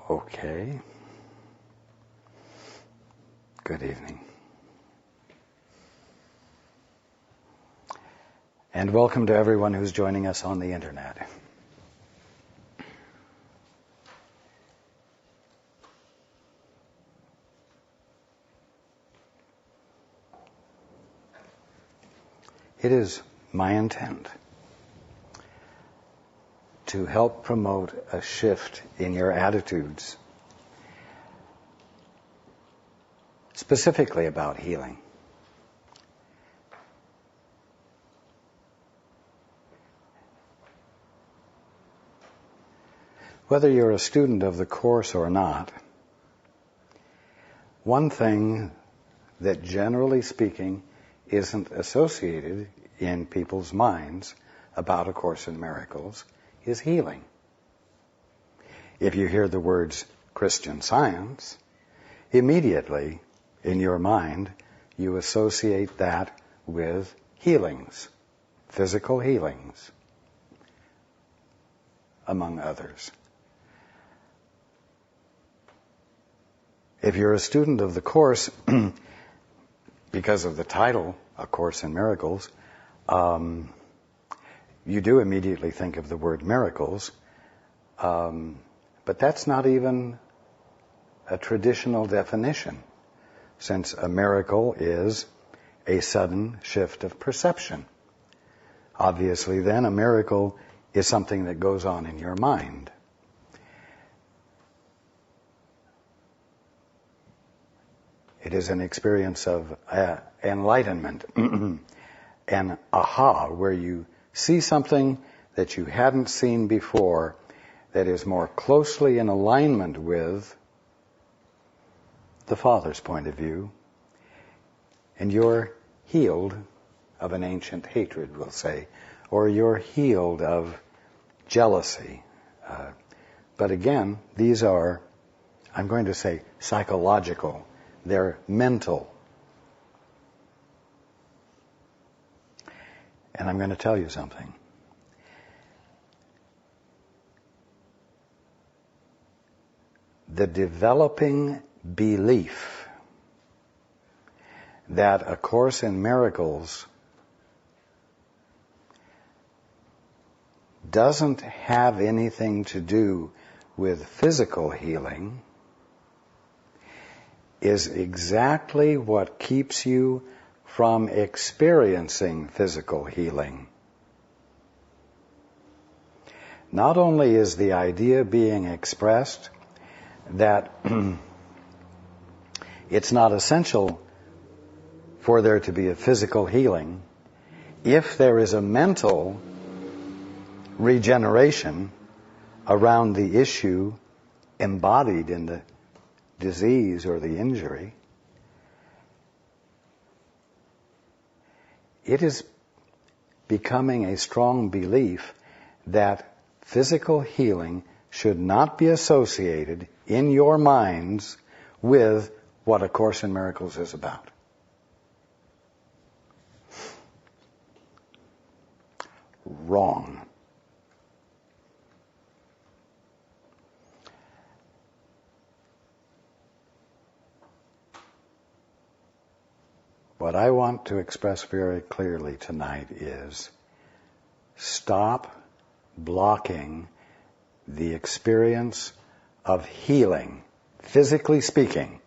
Okay. Good evening. And welcome to everyone who's joining us on the internet. It is my intent to help promote a shift in your attitudes, specifically about healing. Whether you're a student of the course or not, one thing that generally speaking isn't associated in people's minds about A Course in Miracles is healing. If you hear the words Christian Science, immediately in your mind you associate that with healings, physical healings, among others. If you're a student of the Course, because of the title, A Course in Miracles, you do immediately think of the word miracles, but that's not even a traditional definition, since a miracle is a sudden shift of perception. Obviously, then, a miracle is something that goes on in your mind. It is an experience of enlightenment, an aha, where you see something that you hadn't seen before that is more closely in alignment with the Father's point of view, and you're healed of an ancient hatred, we'll say, or you're healed of jealousy. But again, these are, I'm going to say, psychological. They're mental. And I'm going to tell you something. The developing belief that A Course in Miracles doesn't have anything to do with physical healing is exactly what keeps you from experiencing physical healing. Not only is the idea being expressed that it's not essential for there to be a physical healing if there is a mental regeneration around the issue embodied in the disease or the injury. It is becoming a strong belief that physical healing should not be associated in your minds with what A Course in Miracles is about. Wrong. What I want to express very clearly tonight is stop blocking the experience of healing, physically speaking,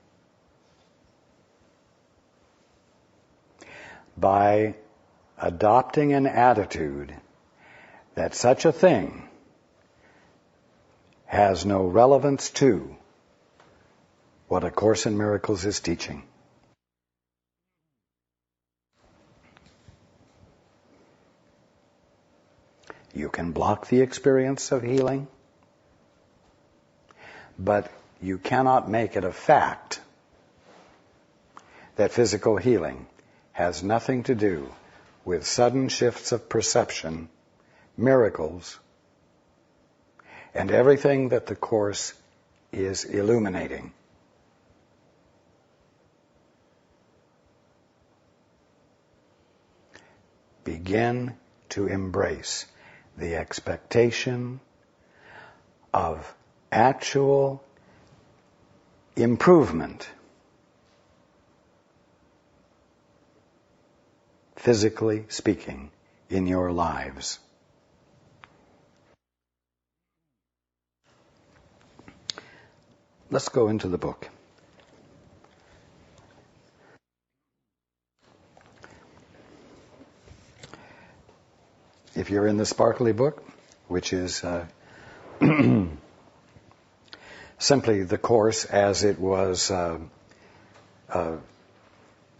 by adopting an attitude that such a thing has no relevance to what A Course in Miracles is teaching. You can block the experience of healing, but you cannot make it a fact that physical healing has nothing to do with sudden shifts of perception, miracles, and everything that the Course is illuminating. Begin to embrace the expectation of actual improvement, physically speaking, in your lives. Let's go into the book. If you're in the sparkly book, which is simply the course as it was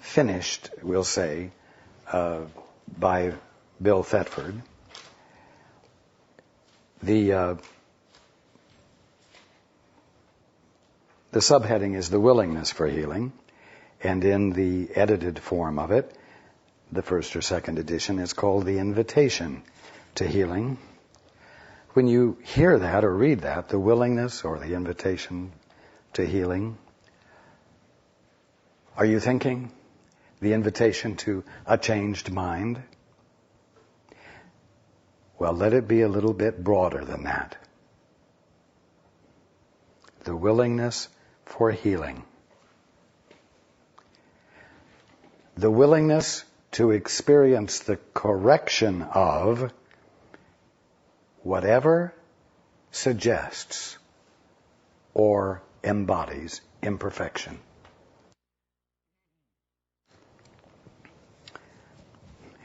finished, we'll say, by Bill Thetford, the subheading is the willingness for healing, and in the edited form of it, the first or second edition, it's called the invitation to healing. When you hear that or read that, the willingness or the invitation to healing, are you thinking the invitation to a changed mind? Well, let it be a little bit broader than that. The willingness for healing. The willingness to experience the correction of whatever suggests or embodies imperfection.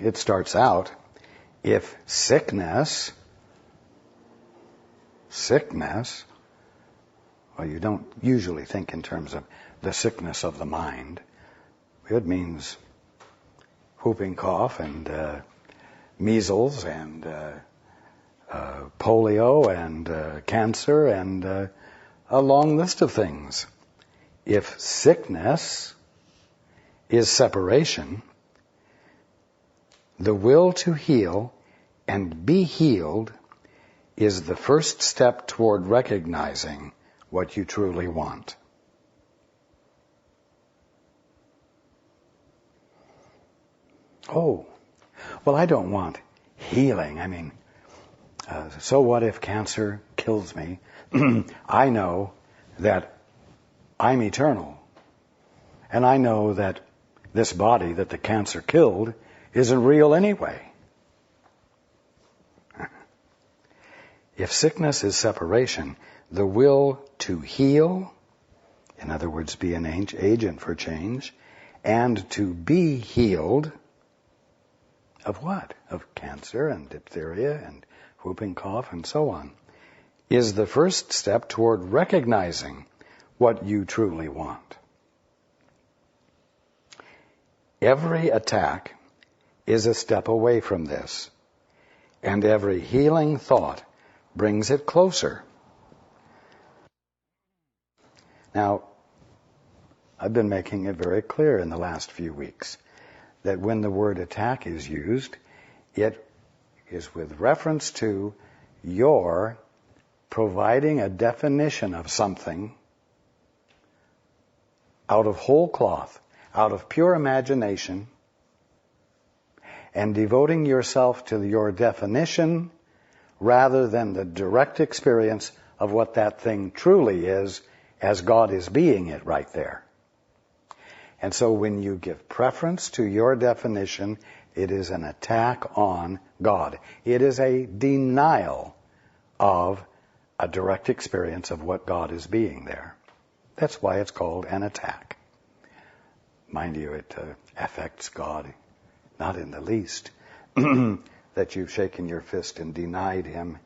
It starts out, if sickness, well, you don't usually think in terms of the sickness of the mind. It means whooping cough and measles and polio and cancer and a long list of things. If sickness is separation, the will to heal and be healed is the first step toward recognizing what you truly want. Oh, well, I don't want healing. I mean, so what if cancer kills me? I know that I'm eternal. And I know that this body that the cancer killed isn't real anyway. If sickness is separation, the will to heal, in other words, be an agent for change, and to be healed, of what? Of cancer and diphtheria and whooping cough and so on, is the first step toward recognizing what you truly want. Every attack is a step away from this, and every healing thought brings it closer. Now, I've been making it very clear in the last few weeks that when the word attack is used, it is with reference to your providing a definition of something out of whole cloth, out of pure imagination, and devoting yourself to your definition rather than the direct experience of what that thing truly is as God is being it right there. And so when you give preference to your definition, it is an attack on God. It is a denial of a direct experience of what God is being there. That's why it's called an attack. Mind you, it affects God not in the least that you've shaken your fist and denied Him.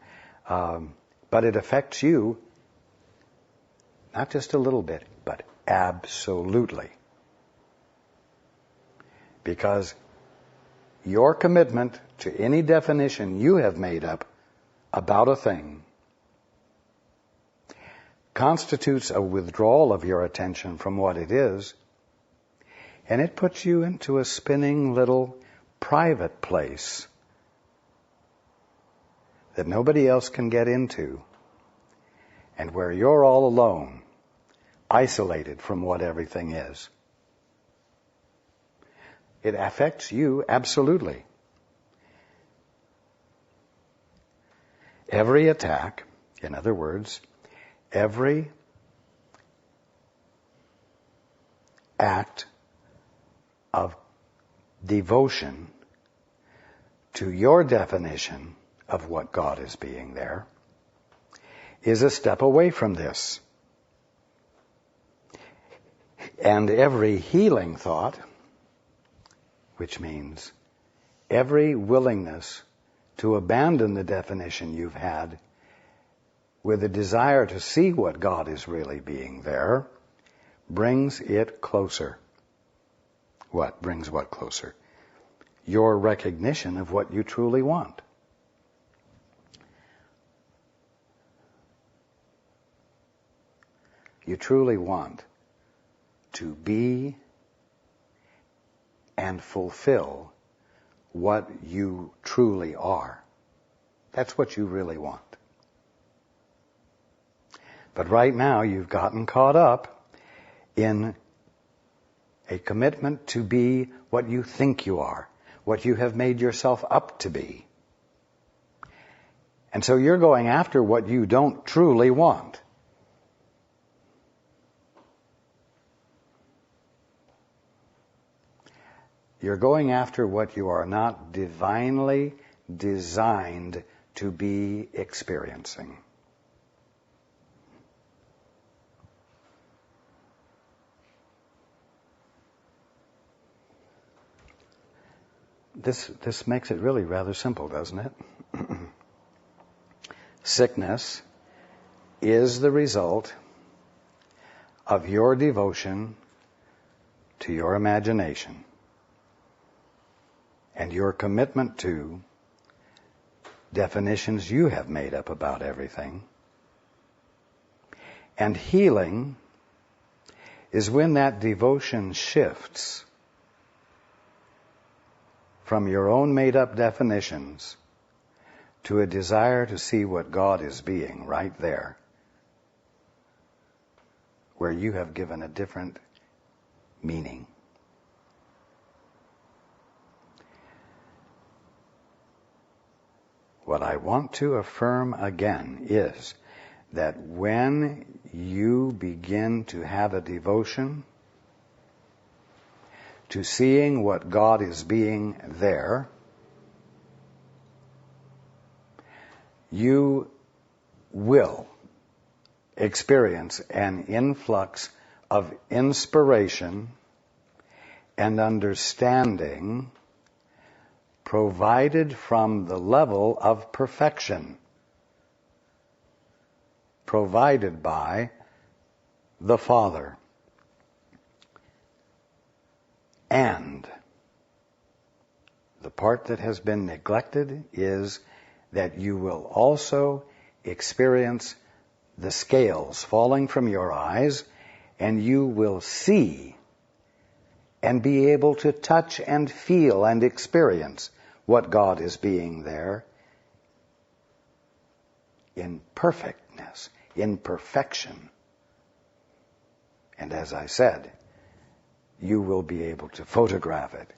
But it affects you not just a little bit, but absolutely. Because your commitment to any definition you have made up about a thing constitutes a withdrawal of your attention from what it is, and it puts you into a spinning little private place that nobody else can get into, and where you're all alone, isolated from what everything is. It affects you absolutely. Every attack, in other words, every act of devotion to your definition of what God is being there is a step away from this. And every healing thought, which means every willingness to abandon the definition you've had with a desire to see what God is really being there, brings it closer. What brings what closer? Your recognition of what you truly want. You truly want to be and fulfill what you truly are. That's what you really want. But right now you've gotten caught up in a commitment to be what you think you are, what you have made yourself up to be. And so you're going after what you don't truly want. You're going after what you are not divinely designed to be experiencing. This makes it really rather simple, doesn't it? Sickness is the result of your devotion to your imagination and your commitment to definitions you have made up about everything. And healing is when that devotion shifts from your own made-up definitions to a desire to see what God is being right there, where you have given a different meaning. What I want to affirm again is that when you begin to have a devotion to seeing what God is being there, you will experience an influx of inspiration and understanding provided from the level of perfection, provided by the Father. And the part that has been neglected is that you will also experience the scales falling from your eyes, and you will see and be able to touch and feel and experience what God is being there in perfectness, in perfection. And as I said, you will be able to photograph it.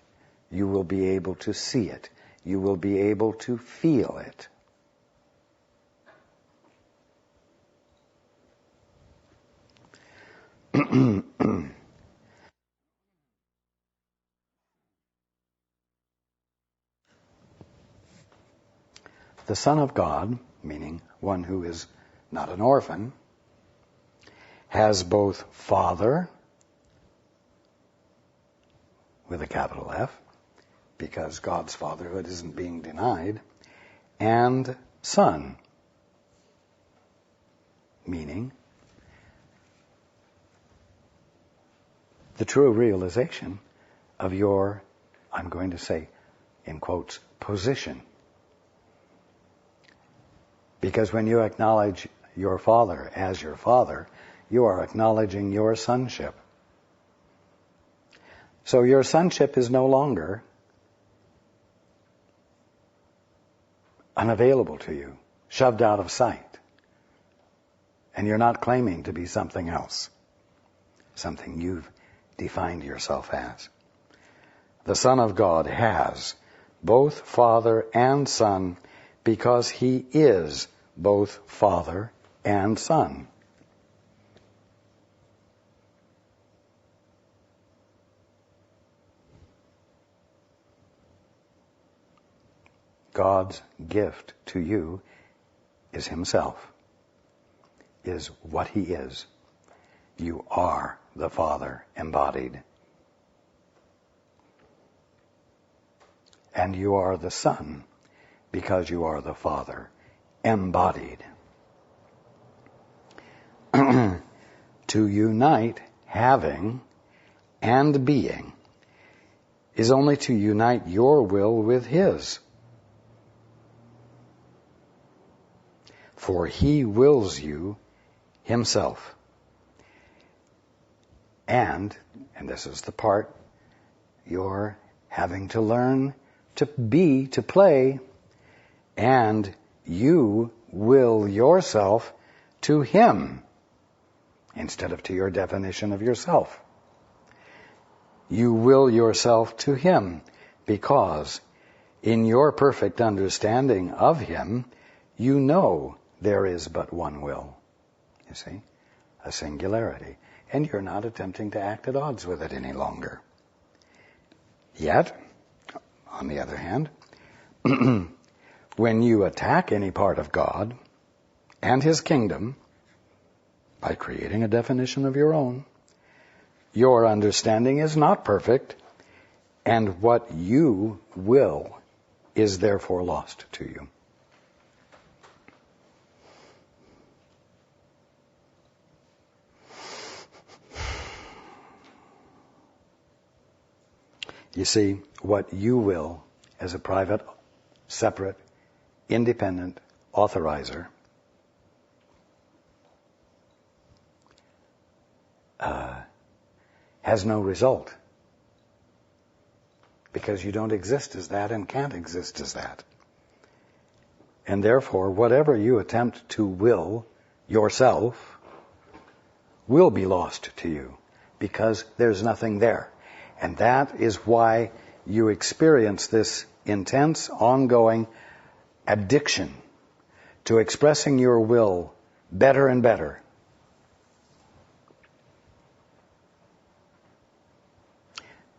You will be able to see it. You will be able to feel it. The Son of God, meaning one who is not an orphan, has both Father, with a capital F, because God's fatherhood isn't being denied, and Son, meaning the true realization of your, I'm going to say, in quotes, position. Because when you acknowledge your Father as your Father, you are acknowledging your sonship. So your sonship is no longer unavailable to you, shoved out of sight. And you're not claiming to be something else, something you've defined yourself as. The Son of God has both Father and Son because He is both Father and Son. God's gift to you is Himself, is what He is. You are the Father embodied. And you are the Son because you are the Father embodied. To unite having and being is only to unite your will with His. For He wills you Himself. And this is the part you're having to learn to be, to play, and you will yourself to Him instead of to your definition of yourself. You will yourself to Him because in your perfect understanding of Him, you know there is but one will. You see? A singularity. And you're not attempting to act at odds with it any longer. Yet, on the other hand, when you attack any part of God and His kingdom by creating a definition of your own, your understanding is not perfect, and what you will is therefore lost to you. You see, what you will as a private, separate, independent authorizer has no result. Because you don't exist as that and can't exist as that. And therefore, whatever you attempt to will yourself will be lost to you because there's nothing there. And that is why you experience this intense, ongoing addiction to expressing your will better and better.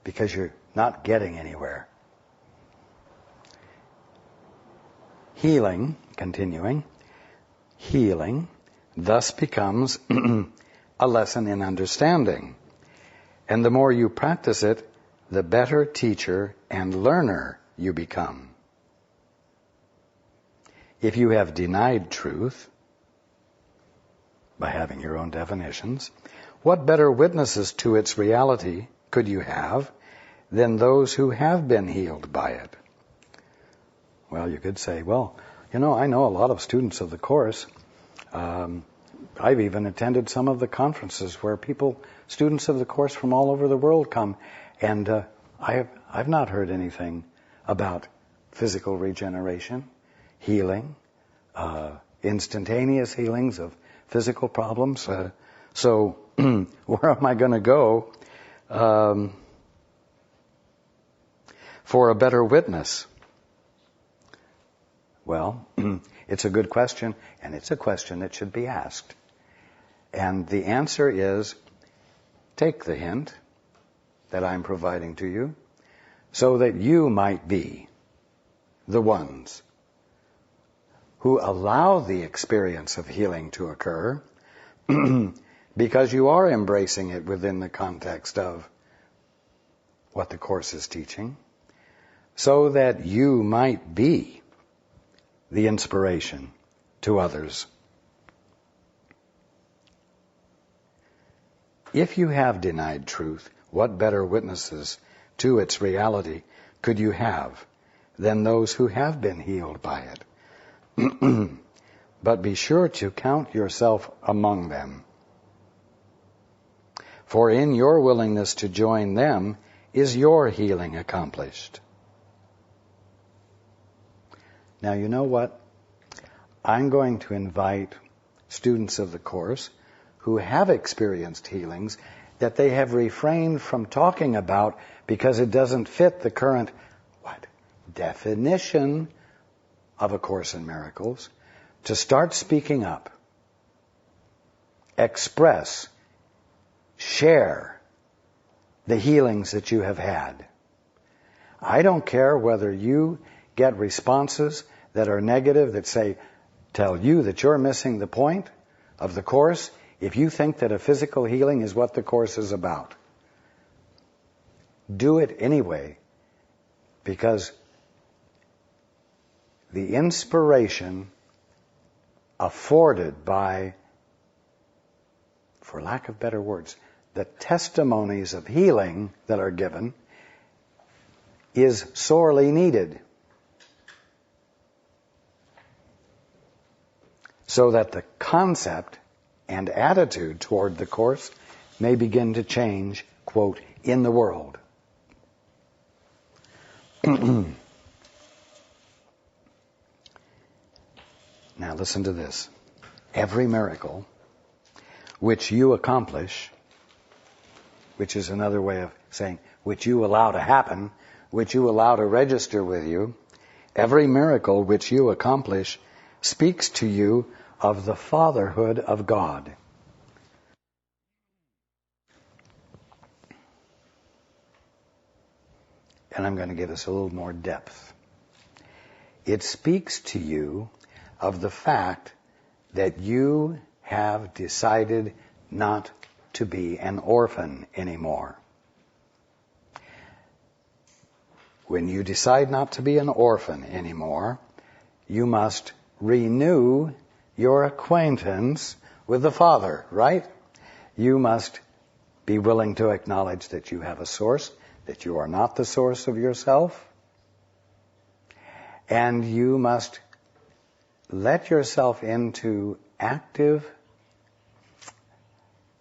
Because you're not getting anywhere. Healing, continuing, healing thus becomes a lesson in understanding. And the more you practice it, the better teacher and learner you become. If you have denied truth by having your own definitions, what better witnesses to its reality could you have than those who have been healed by it? Well, you could say, well, I know a lot of students of the course. I've even attended some of the conferences where students of the course from all over the world come, and I've not heard anything about physical regeneration, healing, instantaneous healings of physical problems. So where am I going to go for a better witness? Well, it's a good question, and it's a question that should be asked. And the answer is, take the hint that I'm providing to you so that you might be the ones who allow the experience of healing to occur because you are embracing it within the context of what the Course is teaching, so that you might be the inspiration to others. If you have denied truth, what better witnesses to its reality could you have than those who have been healed by it? But be sure to count yourself among them. For in your willingness to join them is your healing accomplished. Now, you know what? I'm going to invite students of the Course who have experienced healings that they have refrained from talking about because it doesn't fit the current definition of A Course in Miracles, to start speaking up, express, share the healings that you have had. I don't care whether you get responses that are negative, that tell you that you're missing the point of the Course, if you think that a physical healing is what the Course is about, do it anyway, because the inspiration afforded by, for lack of better words, the testimonies of healing that are given is sorely needed, so that the concept and attitude toward the Course may begin to change, quote, in the world. Now listen to this. Every miracle which you accomplish, which is another way of saying which you allow to happen, which you allow to register with you, every miracle which you accomplish speaks to you of the fatherhood of God. And I'm going to give us a little more depth. It speaks to you of the fact that you have decided not to be an orphan anymore. When you decide not to be an orphan anymore, you must renew your acquaintance with the Father, right? You must be willing to acknowledge that you have a source, that you are not the source of yourself, and you must let yourself into active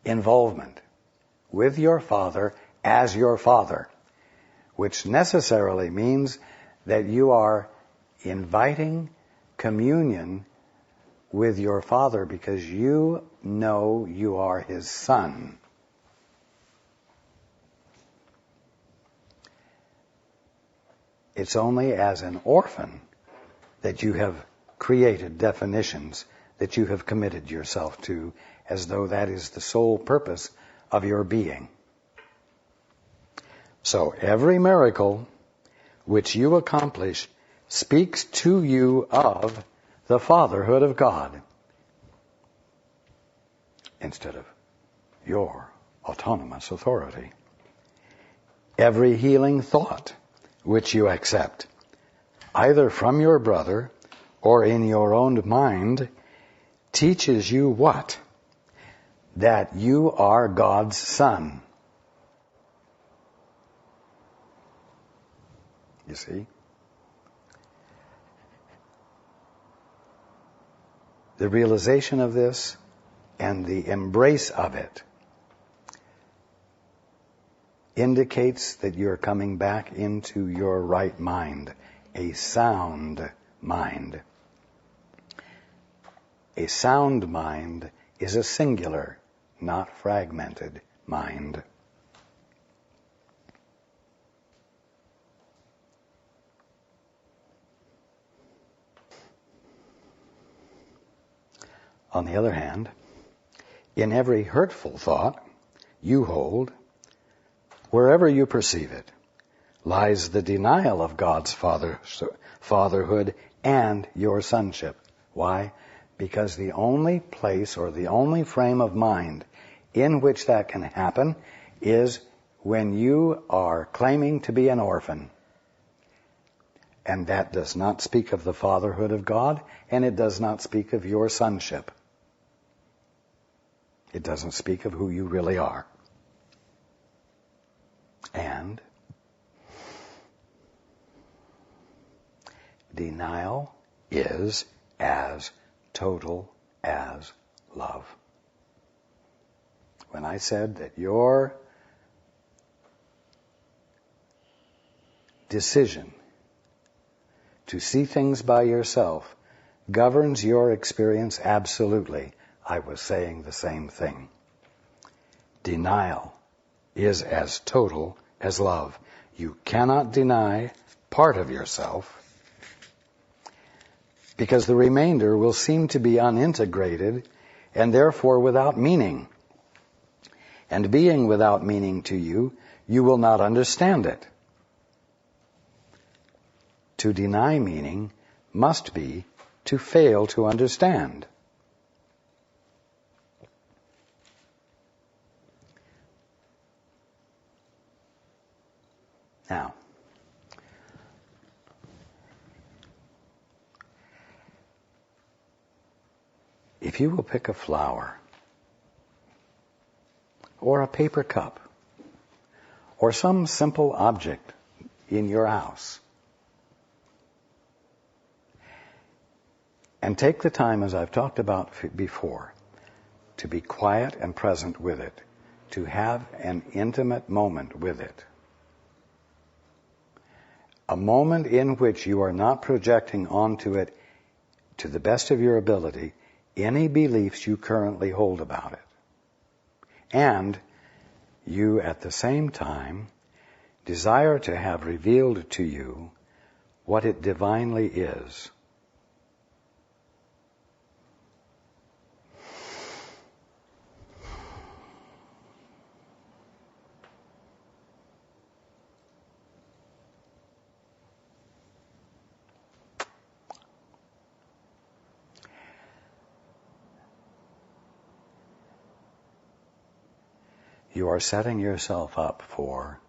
involvement with your Father as your Father, which necessarily means that you are inviting communion with your Father because you know you are His Son. It's only as an orphan that you have created definitions that you have committed yourself to, as though that is the sole purpose of your being. So every miracle which you accomplish speaks to you of the fatherhood of God, instead of your autonomous authority. Every healing thought which you accept, either from your brother or in your own mind, teaches you what? That you are God's son. You see? The realization of this and the embrace of it indicates that you're coming back into your right mind, a sound mind. A sound mind is a singular, not fragmented mind. On the other hand, in every hurtful thought you hold, wherever you perceive it, lies the denial of God's fatherhood and your sonship. Why? Because the only place or the only frame of mind in which that can happen is when you are claiming to be an orphan. And that does not speak of the fatherhood of God, and it does not speak of your sonship. It doesn't speak of who you really are. And denial is as total as love. When I said that your decision to see things by yourself governs your experience absolutely, I was saying the same thing. Denial is as total as love. You cannot deny part of yourself, because the remainder will seem to be unintegrated and therefore without meaning. And being without meaning to you, you will not understand it. To deny meaning must be to fail to understand. Now, if you will pick a flower, or a paper cup, or some simple object in your house, and take the time, as I've talked about before, to be quiet and present with it, to have an intimate moment with it, a moment in which you are not projecting onto it, to the best of your ability, any beliefs you currently hold about it. And you, at the same time, desire to have revealed to you what it divinely is. You are setting yourself up for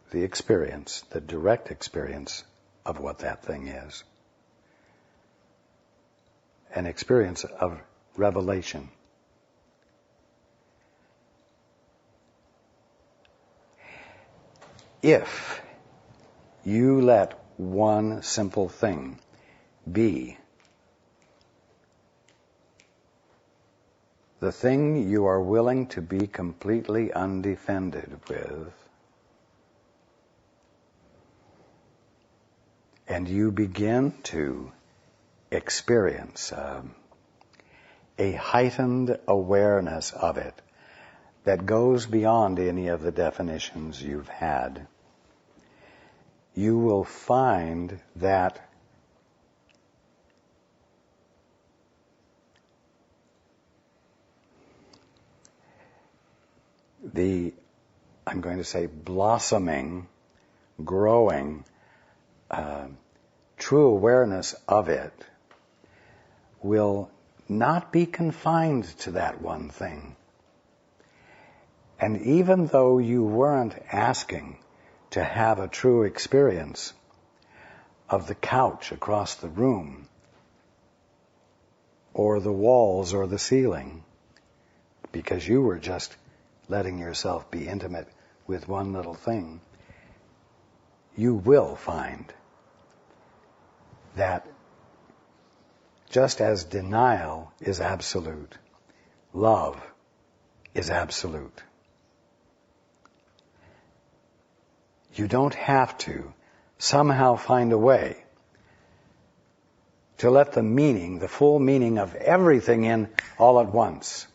the experience, the direct experience of what that thing is. An experience of revelation. If you let one simple thing be the thing you are willing to be completely undefended with, and you begin to experience a heightened awareness of it that goes beyond any of the definitions you've had, you will find that I'm going to say, blossoming, growing, true awareness of it will not be confined to that one thing. And even though you weren't asking to have a true experience of the couch across the room, or the walls or the ceiling, because you were just letting yourself be intimate with one little thing, you will find that just as denial is absolute, love is absolute. You don't have to somehow find a way to let the meaning, the full meaning of everything in all at once.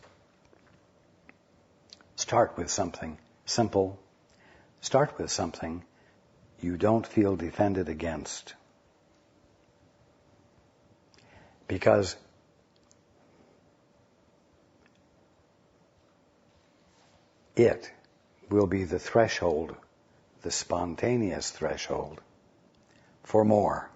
Start with something simple. Start with something you don't feel defended against. Because it will be the threshold, the spontaneous threshold for more.